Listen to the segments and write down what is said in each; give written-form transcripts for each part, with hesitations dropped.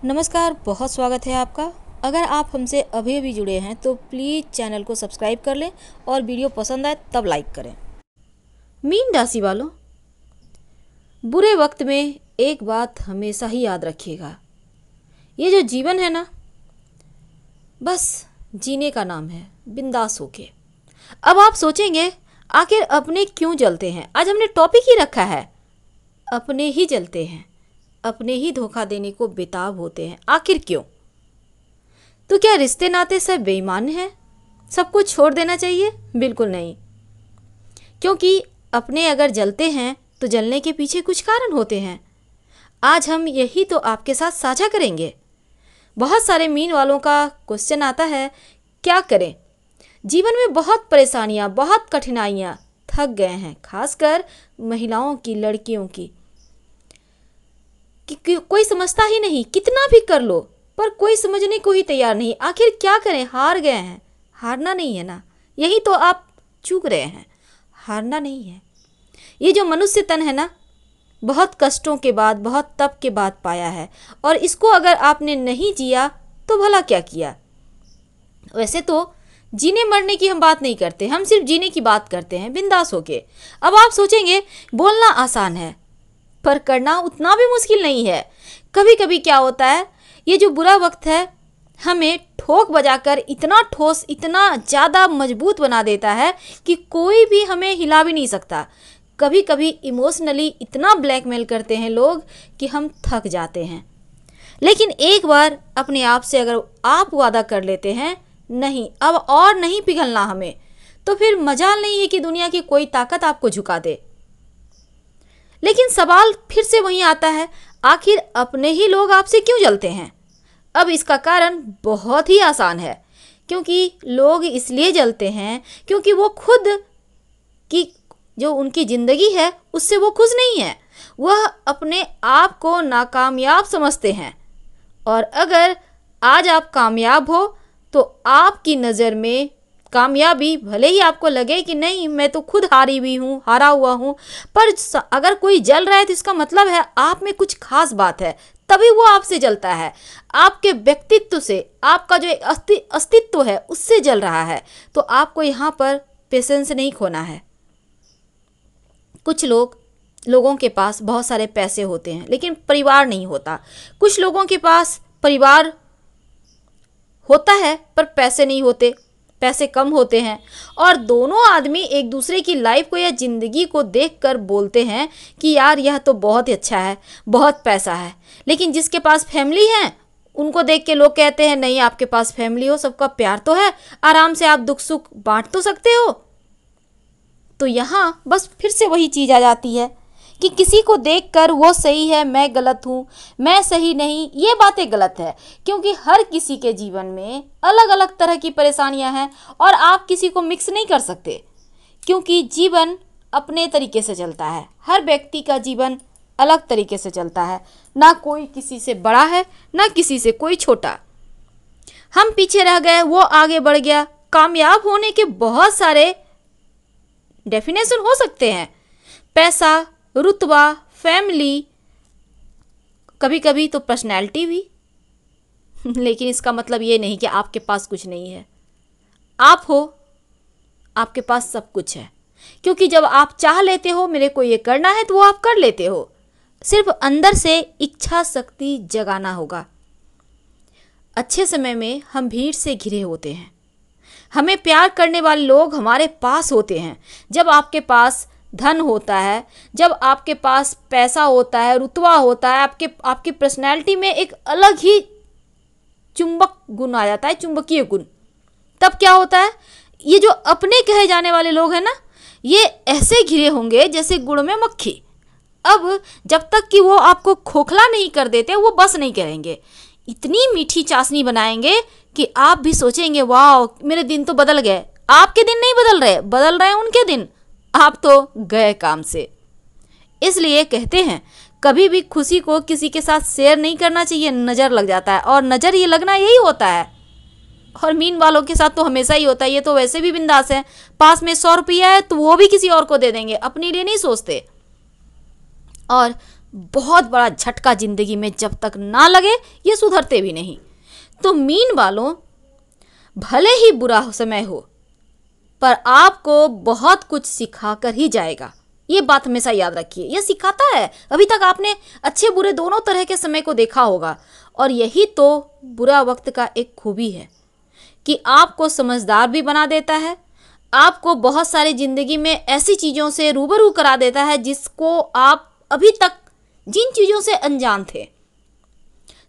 नमस्कार, बहुत स्वागत है आपका। अगर आप हमसे अभी अभी जुड़े हैं तो प्लीज़ चैनल को सब्सक्राइब कर लें और वीडियो पसंद आए तब लाइक करें। मीन राशि वालों, बुरे वक्त में एक बात हमेशा ही याद रखिएगा, ये जो जीवन है ना, बस जीने का नाम है, बिंदास होके। अब आप सोचेंगे आखिर अपने क्यों जलते हैं। आज हमने टॉपिक ही रखा है, अपने ही जलते हैं, अपने ही धोखा देने को बेताब होते हैं। आखिर क्यों? तो क्या रिश्ते नाते सब बेईमान हैं, सब कुछ छोड़ देना चाहिए? बिल्कुल नहीं। क्योंकि अपने अगर जलते हैं तो जलने के पीछे कुछ कारण होते हैं। आज हम यही तो आपके साथ साझा करेंगे। बहुत सारे मीन वालों का क्वेश्चन आता है, क्या करें? जीवन में बहुत परेशानियां, बहुत कठिनाइयां, थक गए हैं, खासकर महिलाओं की, लड़कियों की, कि कोई समझता ही नहीं। कितना भी कर लो पर कोई समझने को ही तैयार नहीं। आखिर क्या करें? हार गए हैं। हारना नहीं है ना, यही तो आप चूक रहे हैं। हारना नहीं है। ये जो मनुष्य तन है ना, बहुत कष्टों के बाद, बहुत तप के बाद पाया है, और इसको अगर आपने नहीं जिया तो भला क्या किया। वैसे तो जीने मरने की हम बात नहीं करते, हम सिर्फ जीने की बात करते हैं, बिंदास होके। अब आप सोचेंगे बोलना आसान है पर करना उतना भी मुश्किल नहीं है। कभी कभी क्या होता है, ये जो बुरा वक्त है हमें ठोक बजाकर इतना ठोस, इतना ज़्यादा मजबूत बना देता है कि कोई भी हमें हिला भी नहीं सकता। कभी कभी इमोशनली इतना ब्लैकमेल करते हैं लोग कि हम थक जाते हैं। लेकिन एक बार अपने आप से अगर आप वादा कर लेते हैं, नहीं अब और नहीं पिघलना हमें, तो फिर मजाल नहीं है कि दुनिया की कोई ताकत आपको झुका दे। लेकिन सवाल फिर से वहीं आता है, आखिर अपने ही लोग आपसे क्यों जलते हैं? अब इसका कारण बहुत ही आसान है। क्योंकि लोग इसलिए जलते हैं क्योंकि वो खुद की जो उनकी ज़िंदगी है उससे वो खुश नहीं है। वह अपने आप को नाकामयाब समझते हैं, और अगर आज आप कामयाब हो तो आपकी नज़र में कामयाबी भले ही आपको लगे कि नहीं मैं तो खुद हारी हुई हूँ, हारा हुआ हूँ, पर अगर कोई जल रहा है तो इसका मतलब है आप में कुछ खास बात है, तभी वो आपसे जलता है। आपके व्यक्तित्व से, आपका जो अस्तित्व है उससे जल रहा है। तो आपको यहाँ पर पेशेंस नहीं खोना है। कुछ लोगों के पास बहुत सारे पैसे होते हैं लेकिन परिवार नहीं होता। कुछ लोगों के पास परिवार होता है पर पैसे नहीं होते, पैसे कम होते हैं, और दोनों आदमी एक दूसरे की लाइफ को या ज़िंदगी को देखकर बोलते हैं कि यार यह तो बहुत ही अच्छा है, बहुत पैसा है। लेकिन जिसके पास फैमिली है उनको देख के लोग कहते हैं नहीं आपके पास फैमिली हो, सबका प्यार तो है, आराम से आप दुख सुख बांट तो सकते हो। तो यहाँ बस फिर से वही चीज़ आ जाती है कि किसी को देखकर वो सही है, मैं गलत हूँ, मैं सही नहीं, ये बातें गलत है। क्योंकि हर किसी के जीवन में अलग अलग तरह की परेशानियाँ हैं और आप किसी को मिक्स नहीं कर सकते, क्योंकि जीवन अपने तरीके से चलता है। हर व्यक्ति का जीवन अलग तरीके से चलता है, ना कोई किसी से बड़ा है ना किसी से कोई छोटा। हम पीछे रह गए, वो आगे बढ़ गया। कामयाब होने के बहुत सारे डेफिनेशन हो सकते हैं, पैसा, रुतबा, फैमिली, कभी कभी तो पर्सनैलिटी भी। लेकिन इसका मतलब ये नहीं कि आपके पास कुछ नहीं है। आप हो, आपके पास सब कुछ है। क्योंकि जब आप चाह लेते हो मेरे को ये करना है तो वो आप कर लेते हो। सिर्फ अंदर से इच्छा शक्ति जगाना होगा। अच्छे समय में हम भीड़ से घिरे होते हैं, हमें प्यार करने वाले लोग हमारे पास होते हैं। जब आपके पास धन होता है, जब आपके पास पैसा होता है, रुतबा होता है, आपकी पर्सनैलिटी में एक अलग ही चुंबक गुण आ जाता है, चुंबकीय गुण। तब क्या होता है, ये जो अपने कहे जाने वाले लोग हैं ना, ये ऐसे घिरे होंगे जैसे गुड़ में मक्खी। अब जब तक कि वो आपको खोखला नहीं कर देते वो बस नहीं करेंगे। इतनी मीठी चाशनी बनाएंगे कि आप भी सोचेंगे वाह मेरे दिन तो बदल गए। आपके दिन नहीं बदल रहे उनके दिन। आप तो गए काम से। इसलिए कहते हैं कभी भी खुशी को किसी के साथ शेयर नहीं करना चाहिए, नज़र लग जाता है, और नज़र ये लगना यही होता है। और मीन वालों के साथ तो हमेशा ही होता है। ये तो वैसे भी बिंदास है, पास में 100 रुपया है तो वो भी किसी और को दे देंगे, अपने लिए नहीं सोचते। और बहुत बड़ा झटका जिंदगी में जब तक ना लगे ये सुधरते भी नहीं। तो मीन वालों, भले ही बुरा समय हो पर आपको बहुत कुछ सिखा कर ही जाएगा। ये बात हमेशा याद रखिए, ये सिखाता है। अभी तक आपने अच्छे बुरे दोनों तरह के समय को देखा होगा, और यही तो बुरा वक्त का एक खूबी है कि आपको समझदार भी बना देता है, आपको बहुत सारी ज़िंदगी में ऐसी चीज़ों से रूबरू करा देता है जिसको आप अभी तक जिन चीज़ों से अनजान थे।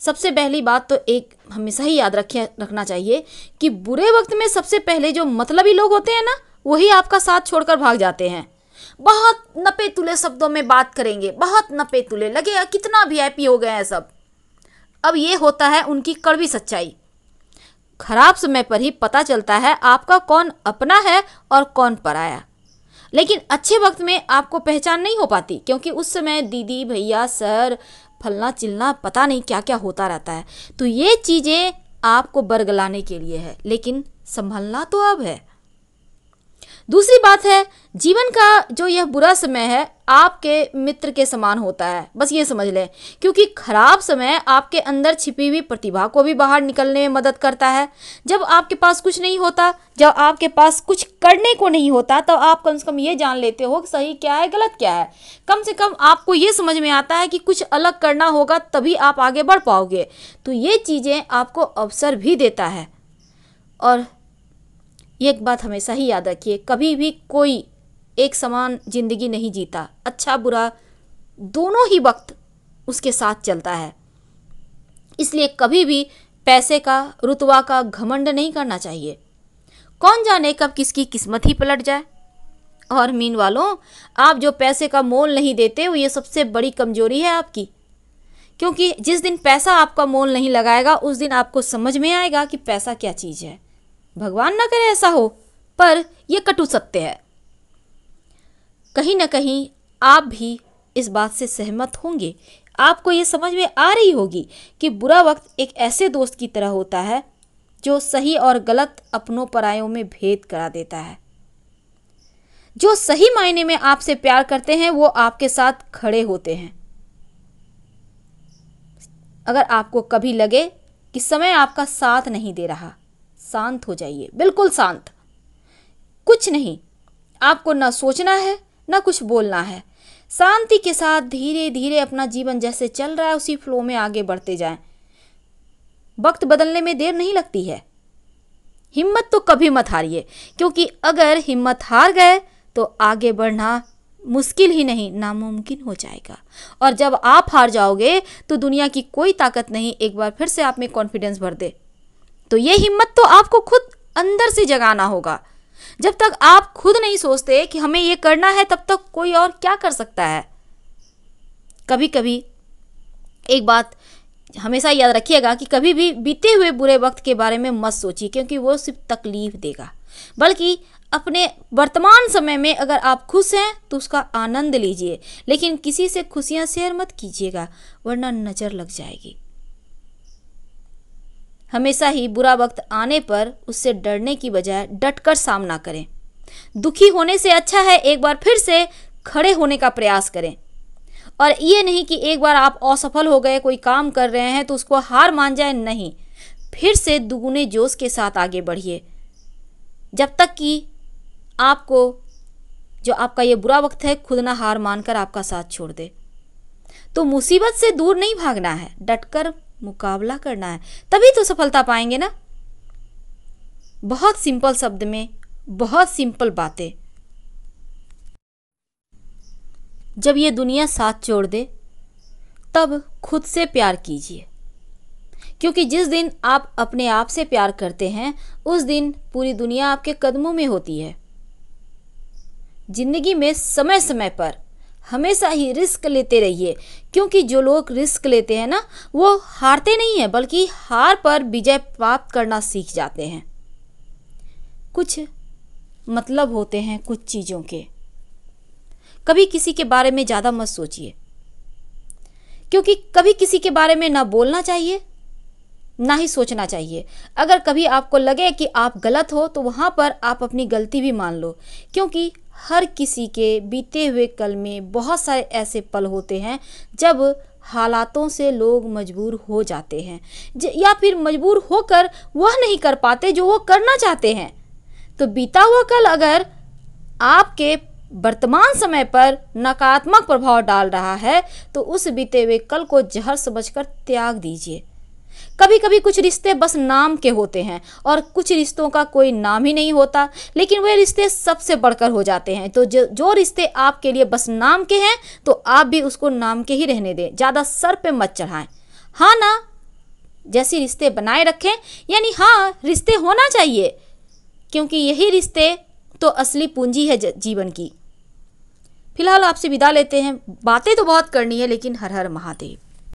सबसे पहली बात तो एक हमेशा ही याद रखना चाहिए कि बुरे वक्त में सबसे पहले जो मतलबी लोग होते हैं ना, वही आपका साथ छोड़कर भाग जाते हैं। बहुत नपे तुले शब्दों में बात करेंगे, बहुत नपे तुले, लगेगा कितना वीआईपी हो गए हैं सब। अब ये होता है उनकी कड़वी सच्चाई। खराब समय पर ही पता चलता है आपका कौन अपना है और कौन पराया। लेकिन अच्छे वक्त में आपको पहचान नहीं हो पाती, क्योंकि उस समय दीदी भैया सर फलना चिलना पता नहीं क्या क्या होता रहता है। तो ये चीज़ें आपको बरगलाने के लिए है, लेकिन संभलना तो अब है। दूसरी बात है, जीवन का जो यह बुरा समय है आपके मित्र के समान होता है, बस ये समझ लें। क्योंकि खराब समय आपके अंदर छिपी हुई प्रतिभा को भी बाहर निकलने में मदद करता है। जब आपके पास कुछ नहीं होता, जब आपके पास कुछ करने को नहीं होता, तो आप कम से कम ये जान लेते हो कि सही क्या है गलत क्या है। कम से कम आपको ये समझ में आता है कि कुछ अलग करना होगा, तभी आप आगे बढ़ पाओगे। तो ये चीज़ें आपको अवसर भी देता है। और एक बात हमेशा ही याद रखिए, कभी भी कोई एक समान जिंदगी नहीं जीता। अच्छा बुरा दोनों ही वक्त उसके साथ चलता है। इसलिए कभी भी पैसे का, रुतबा का घमंड नहीं करना चाहिए। कौन जाने कब किसकी किस्मत ही पलट जाए। और मीन वालों, आप जो पैसे का मोल नहीं देते वो ये सबसे बड़ी कमजोरी है आपकी। क्योंकि जिस दिन पैसा आपका मोल नहीं लगाएगा, उस दिन आपको समझ में आएगा कि पैसा क्या चीज़ है। भगवान ना करे ऐसा हो, पर यह कटु सत्य है। कहीं ना कहीं आप भी इस बात से सहमत होंगे। आपको ये समझ में आ रही होगी कि बुरा वक्त एक ऐसे दोस्त की तरह होता है जो सही और गलत, अपनों परायों में भेद करा देता है। जो सही मायने में आपसे प्यार करते हैं वो आपके साथ खड़े होते हैं। अगर आपको कभी लगे कि समय आपका साथ नहीं दे रहा, शांत हो जाइए, बिल्कुल शांत। कुछ नहीं, आपको ना सोचना है ना कुछ बोलना है। शांति के साथ धीरे धीरे अपना जीवन जैसे चल रहा है उसी फ्लो में आगे बढ़ते जाएं। वक्त बदलने में देर नहीं लगती है। हिम्मत तो कभी मत हारिए, क्योंकि अगर हिम्मत हार गए तो आगे बढ़ना मुश्किल ही नहीं, नामुमकिन हो जाएगा। और जब आप हार जाओगे तो दुनिया की कोई ताकत नहीं एक बार फिर से आप में कॉन्फिडेंस भर दे। तो ये हिम्मत तो आपको खुद अंदर से जगाना होगा। जब तक आप खुद नहीं सोचते कि हमें ये करना है, तब तक कोई और क्या कर सकता है। कभी कभी एक बात हमेशा याद रखिएगा कि कभी भी बीते हुए बुरे वक्त के बारे में मत सोचिए, क्योंकि वो सिर्फ तकलीफ देगा। बल्कि अपने वर्तमान समय में अगर आप खुश हैं तो उसका आनंद लीजिए, लेकिन किसी से खुशियां शेयर मत कीजिएगा, वरना नज़र लग जाएगी। हमेशा ही बुरा वक्त आने पर उससे डरने की बजाय डटकर सामना करें। दुखी होने से अच्छा है एक बार फिर से खड़े होने का प्रयास करें। और ये नहीं कि एक बार आप असफल हो गए, कोई काम कर रहे हैं तो उसको हार मान जाए, नहीं, फिर से दुगुने जोश के साथ आगे बढ़िए, जब तक कि आपको जो आपका ये बुरा वक्त है खुद ना हार मानकर आपका साथ छोड़ दे। तो मुसीबत से दूर नहीं भागना है, डटकर मुकाबला करना है, तभी तो सफलता पाएंगे ना। बहुत सिंपल शब्द में बहुत सिंपल बातें। जब ये दुनिया साथ छोड़ दे तब खुद से प्यार कीजिए, क्योंकि जिस दिन आप अपने आप से प्यार करते हैं उस दिन पूरी दुनिया आपके कदमों में होती है। जिंदगी में समय समय पर हमेशा ही रिस्क लेते रहिए, क्योंकि जो लोग रिस्क लेते हैं ना वो हारते नहीं हैं, बल्कि हार पर विजय प्राप्त करना सीख जाते हैं। कुछ मतलब होते हैं कुछ चीज़ों के। कभी किसी के बारे में ज़्यादा मत सोचिए, क्योंकि कभी किसी के बारे में ना बोलना चाहिए ना ही सोचना चाहिए। अगर कभी आपको लगे कि आप गलत हो तो वहाँ पर आप अपनी गलती भी मान लो, क्योंकि हर किसी के बीते हुए कल में बहुत सारे ऐसे पल होते हैं जब हालातों से लोग मजबूर हो जाते हैं या फिर मजबूर होकर वह नहीं कर पाते जो वो करना चाहते हैं। तो बीता हुआ कल अगर आपके वर्तमान समय पर नकारात्मक प्रभाव डाल रहा है तो उस बीते हुए कल को जहर समझकर त्याग दीजिए। कभी कभी कुछ रिश्ते बस नाम के होते हैं और कुछ रिश्तों का कोई नाम ही नहीं होता, लेकिन वे रिश्ते सबसे बढ़कर हो जाते हैं। तो जो रिश्ते आपके लिए बस नाम के हैं तो आप भी उसको नाम के ही रहने दें, ज़्यादा सर पे मत चढ़ाएं। हाँ ना जैसे रिश्ते बनाए रखें, यानी हाँ रिश्ते होना चाहिए, क्योंकि यही रिश्ते तो असली पूंजी है जीवन की। फिलहाल आपसे विदा लेते हैं। बातें तो बहुत करनी है, लेकिन हर हर महादेव।